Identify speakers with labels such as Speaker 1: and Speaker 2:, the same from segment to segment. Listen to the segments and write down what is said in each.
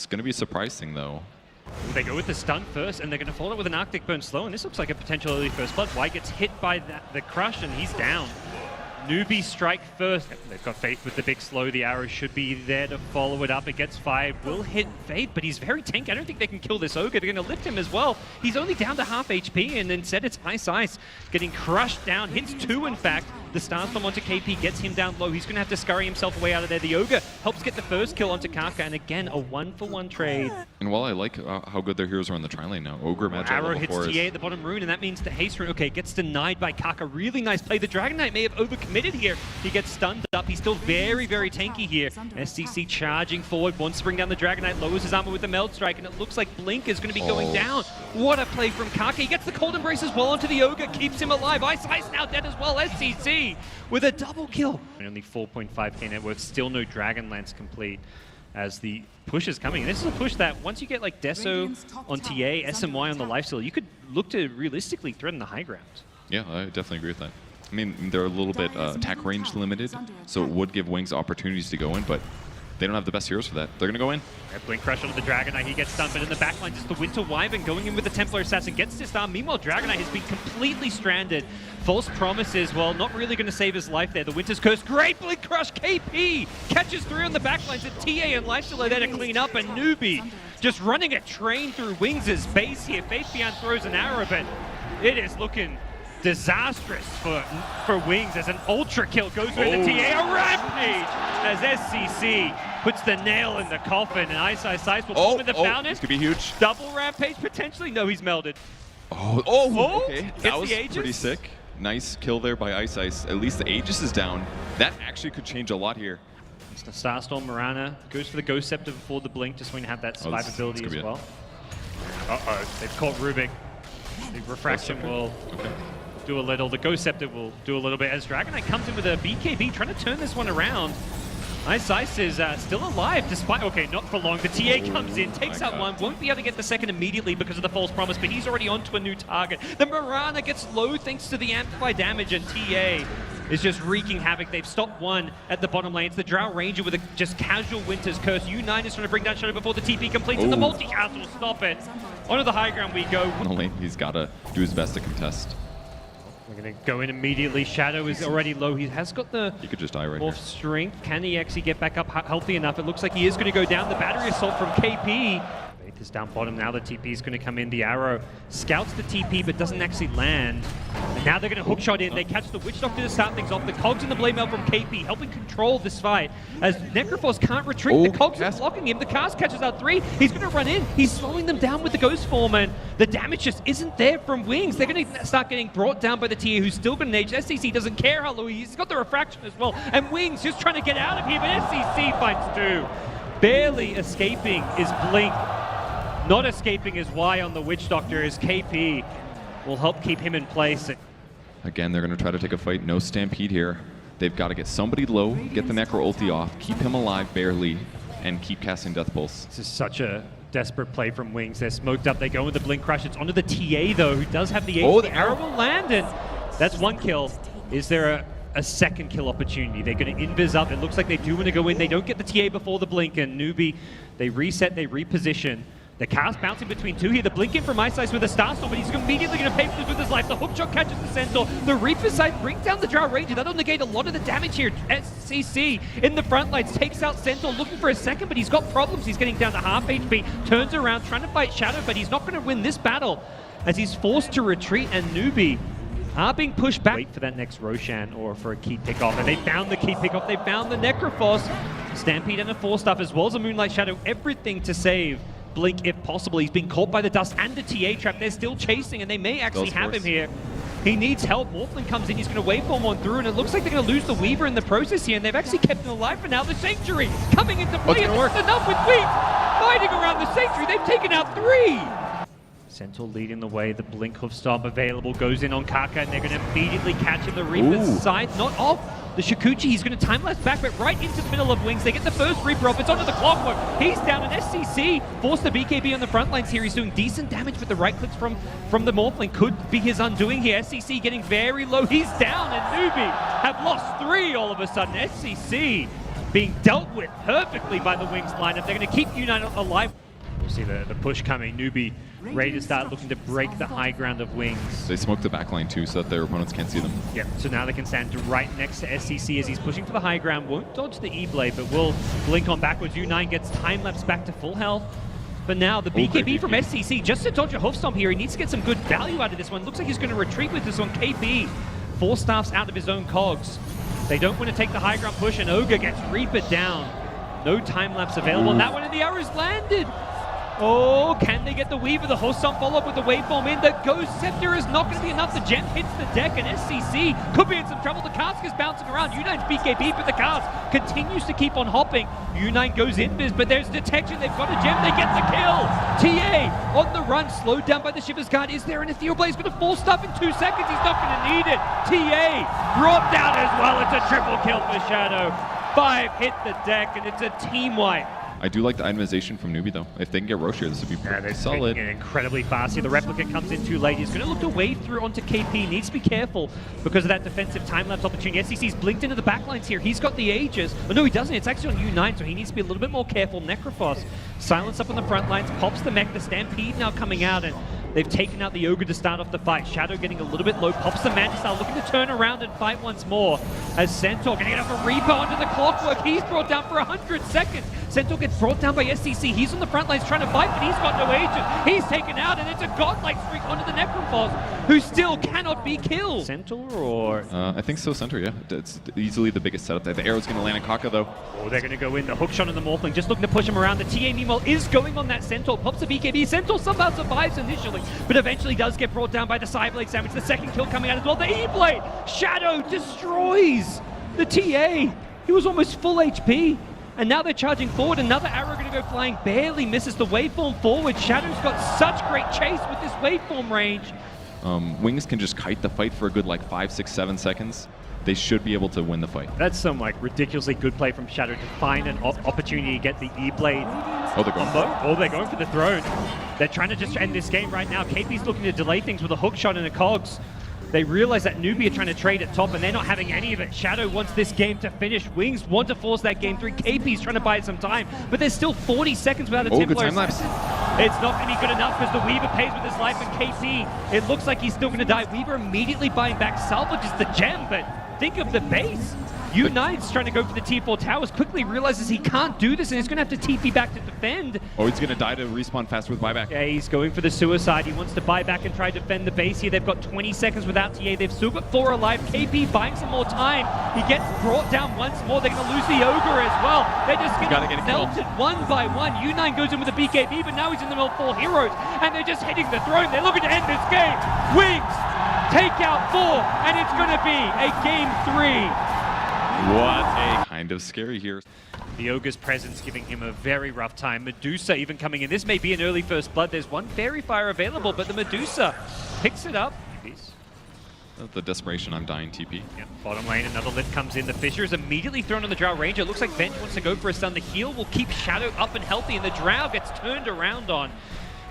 Speaker 1: going to be surprising, though.
Speaker 2: They go with the stun first, and they're going to follow it with an Arctic Burn slow, and this looks like a potential early first blood. White gets hit by the crush, and he's down. NewBee strike first. They've got Faith with the big slow. The arrow should be there to follow it up. It gets fired. Will hit Faith, but he's very tanky. I don't think they can kill this Ogre. They're going to lift him as well. He's only down to half HP, and instead it's Ice getting crushed down. Hits 2, in fact. The Starstorm onto KP gets him down low. He's going to have to scurry himself away out of there. The Ogre helps get the first kill onto Kaka, and again, a 1-for-1 trade.
Speaker 1: And while I like how good their heroes are on the tri-lane now, Ogre, Magi,
Speaker 2: Arrow
Speaker 1: level
Speaker 2: hits
Speaker 1: 4
Speaker 2: TA at the bottom rune, and that means the haste rune, okay, gets denied by Kaka. Really nice play. The Dragon Knight may have overcommitted here. He gets stunned up. He's still very, very tanky here. SCC charging forward, wants to bring down the Dragon Knight, lowers his armor with the Meld Strike, and it looks like Blink is going to be going down. What a play from Kaka. He gets the Cold Embrace as well onto the Ogre, keeps him alive. Ice now dead as well. SCC with a double kill. Only 4.5k net worth, still no Dragonlance complete as the push is coming. This is a push that once you get like Deso on TA, SMY on the lifesteal, you could look to realistically threaten the high ground.
Speaker 1: Yeah, I definitely agree with that. I mean, they're a little bit attack range limited, so it would give Wings opportunities to go in, but they don't have the best heroes for that. They're going to go in.
Speaker 2: Blink Crush onto the Dragon Knight. He gets stunned, but in the backline, just the Winter Wyvern going in with the Templar Assassin. Gets disarmed. Meanwhile, Dragon Knight has been completely stranded. False Promises, well, not really going to save his life there. The Winter's Curse. Great Blink Crush. KP catches 3 on the backlines. And TA and Lifesteal are there to clean up. And NewBee just running a train through Wings' base here. Faithbeyond throws an arrow, but it is looking disastrous for Wings as an ultra kill goes with the TA. A rampage as SCC puts the nail in the coffin, and Ice will form in the fountain.
Speaker 1: This could be huge.
Speaker 2: Double rampage potentially. No, he's melded.
Speaker 1: Okay. That was
Speaker 2: Aegis.
Speaker 1: pretty sick. Nice kill there by Ice. At least the Aegis is down. That actually could change a lot here.
Speaker 2: It's the Starstorm Marana goes for the Ghost Scepter before the Blink, just going to have that survivability as well. They've caught Rubik. The Refraction will do a little. The Ghost Scepter will do a little bit as Dragon Knight comes in with a BKB, trying to turn this one around. Ice is still alive despite, not for long. The TA comes in, takes out one, won't be able to get the second immediately because of the False Promise, but he's already onto a new target. The Marana gets low thanks to the Amplify damage, and TA is just wreaking havoc. They've stopped one at the bottom lane. It's the Drow Ranger with a just casual Winter's Curse. U9 is trying to bring down Shadow before the TP completes, and the multicast will stop it. Onto the high ground we go.
Speaker 1: On the lane, he's got to do his best to contest.
Speaker 2: We're going to go in immediately. Shadow is already low. He has got the
Speaker 1: he could just die right
Speaker 2: more
Speaker 1: here.
Speaker 2: Strength. Can he actually get back up healthy enough? It looks like he is going to go down. The battery assault from KP. Faith is down bottom now. The TP is going to come in. The arrow scouts the TP but doesn't actually land. And now they're going to hookshot in. They catch the Witch Doctor to start things off. The Cogs and the Blade Mail from KP helping control this fight as Necrophos can't retreat. The Cogs are blocking him. The cast catches out 3. He's going to run in. He's slowing them down with the Ghost Form, and the damage just isn't there from Wings. They're going to start getting brought down by the TA, who's still going to nage. SCC doesn't care how low he is. He's got the Refraction as well. And Wings just trying to get out of here, but SCC finds 2. Barely escaping is Blink. Not escaping is Y on the Witch Doctor, as KP will help keep him in place.
Speaker 1: Again, they're going to try to take a fight. No Stampede here. They've got to get somebody low, get the Necro ulti off, keep him alive barely, and keep casting Death Pulse.
Speaker 2: This is such a desperate play from Wings. They're smoked up. They go with the Blink Crush. It's onto the TA, though, who does have the HP. The arrow will land, and that's 1 kill. Is there a second kill opportunity? They're going to invis up. It looks like they do want to go in. They don't get the TA before the Blink, and NewBee, they reset, they reposition. The cast bouncing between 2 here. The Blink in from Ice with a Starstorm, but he's immediately going to pay for this with his life. The hookshot catches the Centaur. The Reaper side brings down the Drow Ranger. That'll negate a lot of the damage here. SCC in the front lines takes out Centaur, looking for a second, but he's got problems. He's getting down to half HP, turns around, trying to fight Shadow, but he's not going to win this battle as he's forced to retreat, and NewBee are being pushed back. Wait for that next Roshan or for a key pick-off, and they found the key pick-off. They found the Necrophos. Stampede and a 4-staff as well as a Moonlight Shadow. Everything to save Blink if possible. He's been caught by the dust and the TA trap. They're still chasing, and they may actually have him here. He needs help. Morphling comes in. He's going to waveform on through, and it looks like they're going to lose the Weaver in the process here, and they've actually kept him alive for now. The Sanctuary coming into play, and it's enough with Weave fighting around the Sanctuary. They've taken out 3. Centaur leading the way. The Blink Hoof Stomp available goes in on Kaka, and they're going to immediately catch him. The Reaper's side not off. The Shikuchi, he's going to time lapse back, but right into the middle of Wings. They get the first Reaper off. It's onto the Clockwork. He's down, and SCC forced the BKB on the front lines here. He's doing decent damage, but the right clicks from the Morphling could be his undoing here. SCC getting very low. He's down, and NewBee have lost 3 all of a sudden. SCC being dealt with perfectly by the Wings lineup. They're going to keep U9 alive. We'll see the push coming. NewBee ready to start looking to break the high ground of Wings.
Speaker 1: They smoked the backline too so that their opponents can't see them.
Speaker 2: Yep, so now they can stand right next to SCC as he's pushing for the high ground. Won't dodge the E-Blade, but will blink on backwards. U9 gets time lapse back to full health. But now the BKB from SCC, just to dodge a hoof stomp here, he needs to get some good value out of this one. Looks like he's going to retreat with this one. KP, 4 staffs out of his own cogs. They don't want to take the high ground push, and Ogre gets Reaper down. No time lapse available. And that one in the arrows landed. Oh, can they get the Weaver? The host stomp follow up with the waveform in. The Ghost Scepter is not going to be enough. The gem hits the deck, and SCC could be in some trouble. The cask is bouncing around. U9's BKB, but the cask continues to keep on hopping. U9 goes invis, but there's detection. They've got a gem. They get the kill. TA on the run, slowed down by the Shiver's Guard. Is there an Ethereal Blade? He's going to full stuff in 2 seconds. He's not going to need it. TA brought down as well. It's a triple kill for Shadow. 5 hit the deck, and it's a team wipe.
Speaker 1: I do like the itemization from NewBee though. If they can get Roche here, this would be pretty solid.
Speaker 2: It incredibly fast here. The replicant comes in too late. He's going to look to wave through onto KP. Needs to be careful because of that defensive time-lapse opportunity. SCC's blinked into the backlines here. He's got the Aegis. Oh no, he doesn't. It's actually on U9, so he needs to be a little bit more careful. Necrophos, silence up on the front lines, pops the mech. The Stampede now coming out, and they've taken out the Ogre to start off the fight. Shadow getting a little bit low, pops the Mantis Star, looking to turn around and fight once more. As Centaur getting enough of a Reaper onto the clockwork. He's brought down for 100 seconds. Centaur gets brought down by SCC. He's on the front lines trying to fight, but he's got no agent. He's taken out, and it's a godlike streak onto the Necrophos, who still cannot be killed. Centaur or...
Speaker 1: I think so, Centaur, yeah. It's easily the biggest setup there. The arrow's going to land on Kaka, though.
Speaker 2: Oh, they're going to go in. The hook shot on the Morphling, just looking to push him around. The TA, meanwhile, is going on that Centaur. Pops the BKB. Centaur somehow survives initially, but eventually does get brought down by the Sideblade sandwich. The second kill coming out as well. The E-Blade! Shadow destroys the TA. He was almost full HP. And now they're charging forward. Another arrow going to go flying. Barely misses the waveform forward. Shadow's got such great chase with this waveform range.
Speaker 1: Wings can just kite the fight for a good 5, 6, 7 seconds. They should be able to win the fight.
Speaker 2: That's some ridiculously good play from Shadow to find an opportunity to get the E-Blade.
Speaker 1: Oh, they're going for it.
Speaker 2: Oh, they're going for the throne. They're trying to just end this game right now. KP's looking to delay things with a hook shot and a cogs. They realize that NewBee are trying to trade at top, and they're not having any of it. Shadow wants this game to finish. Wings want to force that game 3. KP's trying to buy some time, but there's still 40 seconds without a Templar.
Speaker 1: Good time lapse.
Speaker 2: It's not going to be good enough because the Weaver pays with his life, and KP, it looks like he's still going to die. Weaver immediately buying back, salvages the gem, but think of the base. U9's trying to go for the T4 towers, quickly realizes he can't do this, and he's going to have to TP back to defend.
Speaker 1: Oh, he's going to die to respawn faster with buyback.
Speaker 2: Yeah, he's going for the suicide. He wants to buy back and try to defend the base here. They've got 20 seconds without TA. They've still got 4 alive. KP buying some more time. He gets brought down once more. They're going to lose the Ogre as well. They're just getting melted one by one. U9 goes in with the BKB, but now he's in the middle of 4 heroes, and they're just hitting the throne. They're looking to end this game. Wings take out 4, and it's going to be a game 3.
Speaker 1: What a kind of scary here.
Speaker 2: The Ogre's presence giving him a very rough time. Medusa even coming in. This may be an early first blood. There's one Fairy Fire available, but the Medusa picks it up.
Speaker 1: The desperation, I'm dying TP.
Speaker 2: Yep, bottom lane, another lift comes in. The Fissure is immediately thrown on the Drow Ranger. It looks like Venge wants to go for a stun. The heal will keep Shadow up and healthy, and the Drow gets turned around on.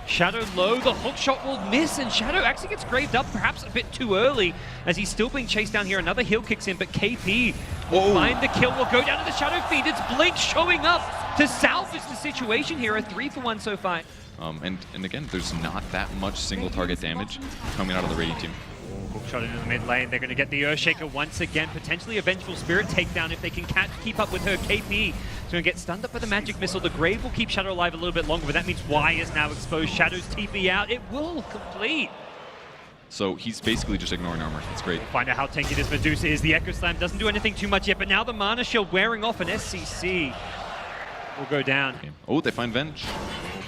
Speaker 2: Shadow low, the hook shot will miss, and Shadow actually gets graved up perhaps a bit too early as he's still being chased down here. Another heal kicks in, but KP will find the kill, will go down to the Shadow Fiend. It's Blink showing up to salvage the situation here. A 3-for-1 so far.
Speaker 1: And again, there's not that much single target damage coming out of the Radiant team.
Speaker 2: Hook shot into the mid lane. They're going to get the Earthshaker once again. Potentially a Vengeful Spirit takedown if they can keep up with her. KP is going to get stunned up by the Magic Missile. The Grave will keep Shadow alive a little bit longer, but that means Y is now exposed. Shadow's TP out. It will complete.
Speaker 1: So he's basically just ignoring armor. It's great.
Speaker 2: We'll find out how tanky this Medusa is. The Echo Slam doesn't do anything too much yet, but now the Mana Shield wearing off, an SCC will go down.
Speaker 1: Oh, they find Venge.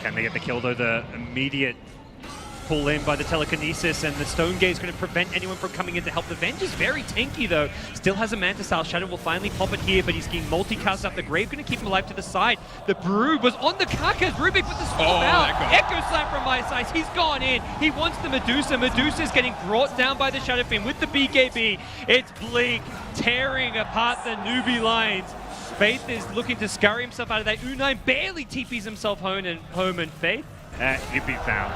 Speaker 2: Can they get the kill though? The immediate pull in by the Telekinesis, and the Stone Gate is going to prevent anyone from coming in to help. The Venge is very tanky though. Still has a Manta Style. Shadow will finally pop it here, but he's getting multicast up. The Grave going to keep him alive to the side. The Brew was on the Kakas. Rubik with the swap out. Echo Slam from my side. He's gone in. He wants the Medusa. Medusa is getting brought down by the Shadow Fiend with the BKB. It's Blink tearing apart the NewBee lines. Faith is looking to scurry himself out of that. U9 barely TPs himself home, and Faith, you'd be found.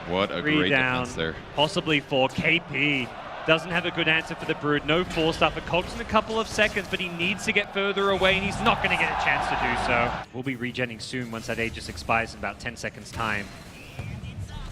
Speaker 1: What a great defense there.
Speaker 2: Possibly for KP. doesn't have a good answer for the Brood. No force stuff. It cogs in a couple of seconds, but he needs to get further away, and he's not going to get a chance to do so. We'll be regenning soon once that Aegis expires in about 10 seconds' time.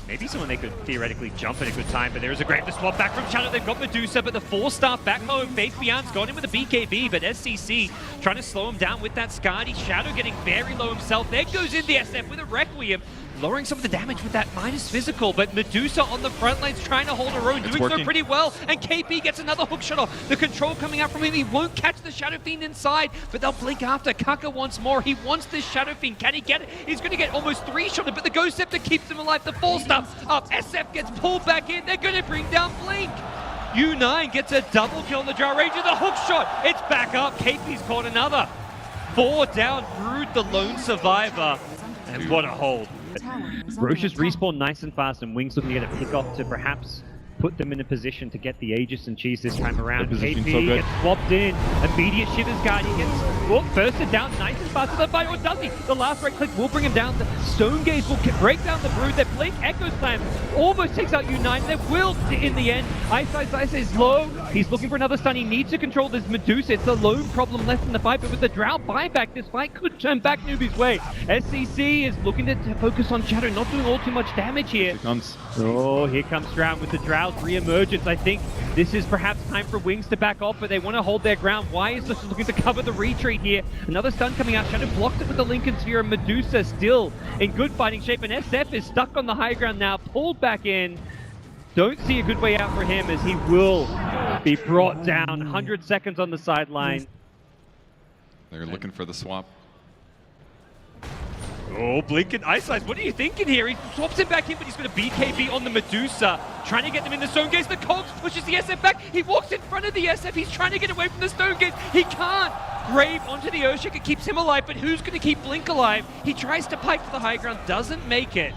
Speaker 2: Maybe someone they could theoretically jump at a good time, but there is a great swap back from Shadow. They've got Medusa, but the 4-star back home. Faith Beyond's got him with a BKB, but SCC trying to slow him down with that Skadi. Shadow getting very low himself. There goes in the SF with a Requiem, lowering some of the damage with that minus physical, but Medusa on the front lines trying to hold her own, doing so pretty well, and KP gets another hook shot off. The control coming out from him, he won't catch the Shadow Fiend inside, but they'll blink after. Kaka wants more, he wants this Shadow Fiend, can he get it? He's going to get almost 3-shotted, but the Ghost Scepter keeps him alive, the 4-star up, SF gets pulled back in, they're going to bring down Blink. U9 gets a double kill on the Drow Ranger, the hook shot, it's back up, KP's caught another. 4 down, Brood the lone survivor, and what a hold. Roche's respawn nice and fast, and Wings looking to get a pick off to perhaps put them in a position to get the Aegis and cheese this time around. KP gets swapped in, immediate Shivers Guard, he gets bursted down nice and fast with the fight, or does he? The last right click will bring him down, the Stone Gaze will break down the Brood, their Blink Echo Slam almost takes out U9, they will in the end. Ice is low, he's looking for another stun, he needs to control this Medusa, it's the lone problem left in the fight, but with the Drow buyback, this fight could turn back NewBee's way. SCC is looking to focus on Shadow, not doing all too much damage here. Here comes Drow with the Drow's re-emergence. I think this is perhaps time for Wings to back off, but they want to hold their ground. Why is this looking to cover the retreat here? Another stun coming out. Shadow blocked it with the Lincoln Sphere, and Medusa still in good fighting shape, and SF is stuck on the high ground now, pulled back in. Don't see a good way out for him, as he will be brought down. 100 seconds on the sideline.
Speaker 1: They're looking for the swap.
Speaker 2: Oh, Blink and Ice, what are you thinking here? He swaps him back in, but he's going to BKB on the Medusa, trying to get them in the Stone Gaze. The Cogs pushes the SF back. He walks in front of the SF. He's trying to get away from the Stone Gaze. He can't. Grave onto the Earthshaker, it keeps him alive, but who's going to keep Blink alive? He tries to pike to the high ground, doesn't make it.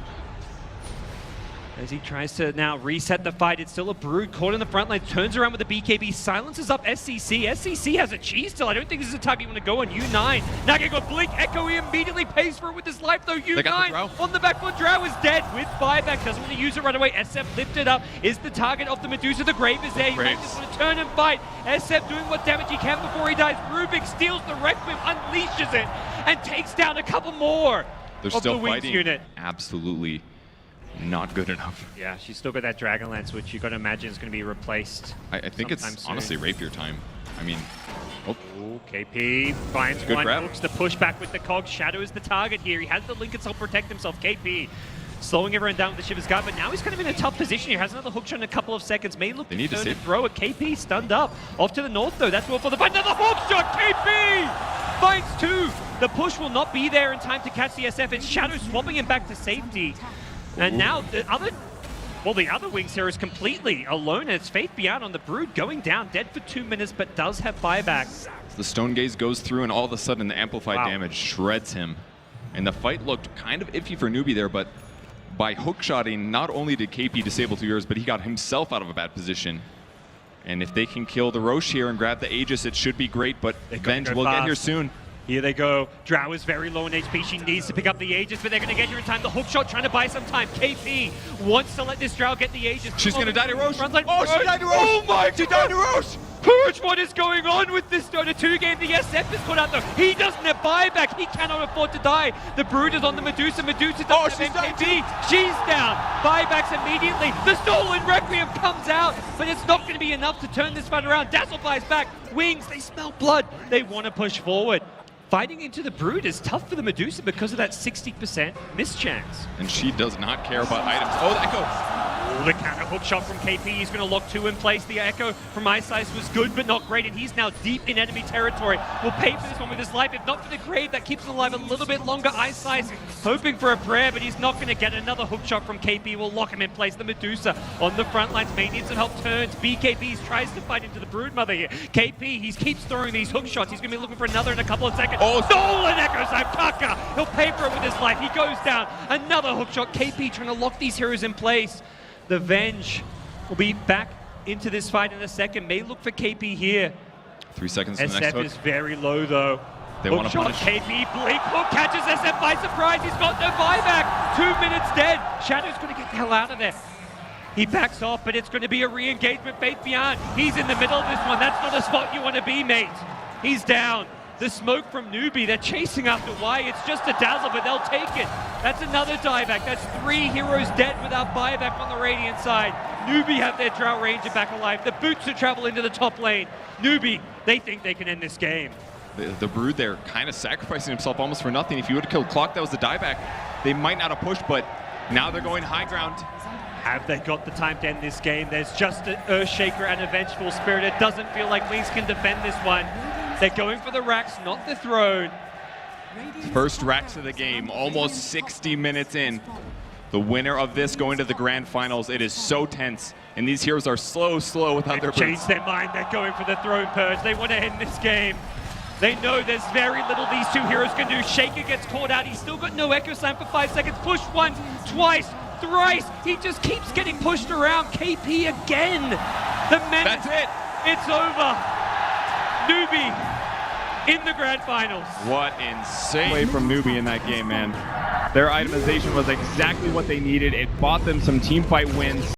Speaker 2: As he tries to now reset the fight, it's still a Brood caught in the front line, turns around with the BKB, silences up SCC. SCC has a cheese still. I don't think this is the type you want to go on. U9, now got Blink, Echo, he immediately pays for it with his life though. U9 on the back foot, Drow is dead with buyback, doesn't want to use it right away. SF lifted up, is the target of the Medusa. The Grave is there, he might just want to turn and fight. SF doing what damage he can before he dies. Rubik steals the Requiem, unleashes it, and takes down a couple more.
Speaker 1: They're
Speaker 2: of
Speaker 1: still
Speaker 2: the Wings
Speaker 1: fighting.
Speaker 2: Unit.
Speaker 1: Absolutely not good enough.
Speaker 2: Yeah, she's still got that Dragonlance, which you got to imagine is going to be replaced.
Speaker 1: I think it's honestly rapier time. I mean,
Speaker 2: Ooh, KP finds one, hooks the pushback with the Cog. Shadow is the target here. He has the Lincoln Soul protect himself. KP slowing everyone down with the Shivers Guard, but now he's kind of in a tough position here. Has another hook shot in a couple of seconds. May look to turn and throw it. KP stunned up. Off to the north though. That's all for the fight. Another hook shot. KP finds 2. The push will not be there in time to catch the SF. It's Shadow swapping him back to safety. And now the other Wings here is completely alone. It's Faith Beyond on the Brood, going down, dead for 2 minutes, but does have buyback.
Speaker 1: The Stone Gaze goes through, and all of a sudden the amplified damage shreds him. And the fight looked kind of iffy for NewBee there, but by hookshotting, not only did KP disable 2 yours, but he got himself out of a bad position. And if they can kill the Roche here and grab the Aegis, it should be great, but Venge will get here soon.
Speaker 2: Here they go. Drow is very low in HP. She needs to pick up the Aegis, but they're going to get here in time. The hook shot trying to buy some time. KP wants to let this Drow get the Aegis.
Speaker 1: She's going to die to Roche.
Speaker 2: Oh, she died to Roche. Oh my God. She died to Roche. Purge, what is going on with this Dota 2 game? The SF is caught out though. He doesn't have buyback. He cannot afford to die. The Brood is on the Medusa. Medusa doesn't have MKB. She's down. Buybacks immediately. The stolen Requiem comes out, but it's not going to be enough to turn this fight around. Dazzle flies back. Wings, they smell blood. They want to push forward. Fighting into the Brood is tough for the Medusa because of that 60% miss chance.
Speaker 1: And she does not care about items. Oh, the Echo.
Speaker 2: The counter hook shot from KP, he's going to lock 2 in place. The Echo from Ice was good but not great, and he's now deep in enemy territory. Will pay for this one with his life. If not for the Grave, that keeps him alive a little bit longer. Ice hoping for a prayer, but he's not going to get another hook shot from KP. Will lock him in place. The Medusa on the front lines may need some help. Turns. BKB tries to fight into the Broodmother here. KP, he keeps throwing these hook shots. He's going to be looking for another in a couple of seconds. Oh, stolen Echo Slam. Kaka, he'll pay for it with his life. He goes down. Another hook shot. KP trying to lock these heroes in place. The Venge will be back into this fight in a second. May look for KP here.
Speaker 1: 3 seconds to the next
Speaker 2: SF
Speaker 1: hook.
Speaker 2: is very low though.
Speaker 1: They want to punish.
Speaker 2: KP, Blink hook catches SF by surprise. He's got no buyback. 2 minutes dead. Shadow's going to get the hell out of there. He backs off, but it's going to be a re-engagement. Faith Beyond, he's in the middle of this one. That's not a spot you want to be, mate. He's down. The smoke from NewBee, they're chasing after Y. It's just a dazzle, but they'll take it. That's another dieback. That's 3 heroes dead without buyback on the Radiant side. NewBee have their Drought Ranger back alive. The Boots to travel into the top lane. NewBee, they think they can end this game.
Speaker 1: The Brood there kind of sacrificing himself almost for nothing. If he would have killed Clock, that was the dieback. They might not have pushed, but now they're going high ground.
Speaker 2: Have they got the time to end this game? There's just an Earthshaker and a Vengeful Spirit. It doesn't feel like Wings can defend this one. They're going for the racks, not the throne.
Speaker 1: First racks of the game, almost 60 minutes in. The winner of this going to the grand finals. It is so tense, and these heroes are slow without their boots.
Speaker 2: Changed their mind. They're going for the throne purge. They want to end this game. They know there's very little these two heroes can do. Shaker gets caught out. He's still got no Echo Slam for 5 seconds. Push once, twice, thrice. He just keeps getting pushed around. KP again. The menace.
Speaker 1: That's it.
Speaker 2: It's over. NewBee in the grand finals.
Speaker 1: What insane
Speaker 3: play from NewBee in that game, man. Their itemization was exactly what they needed. It bought them some team fight wins.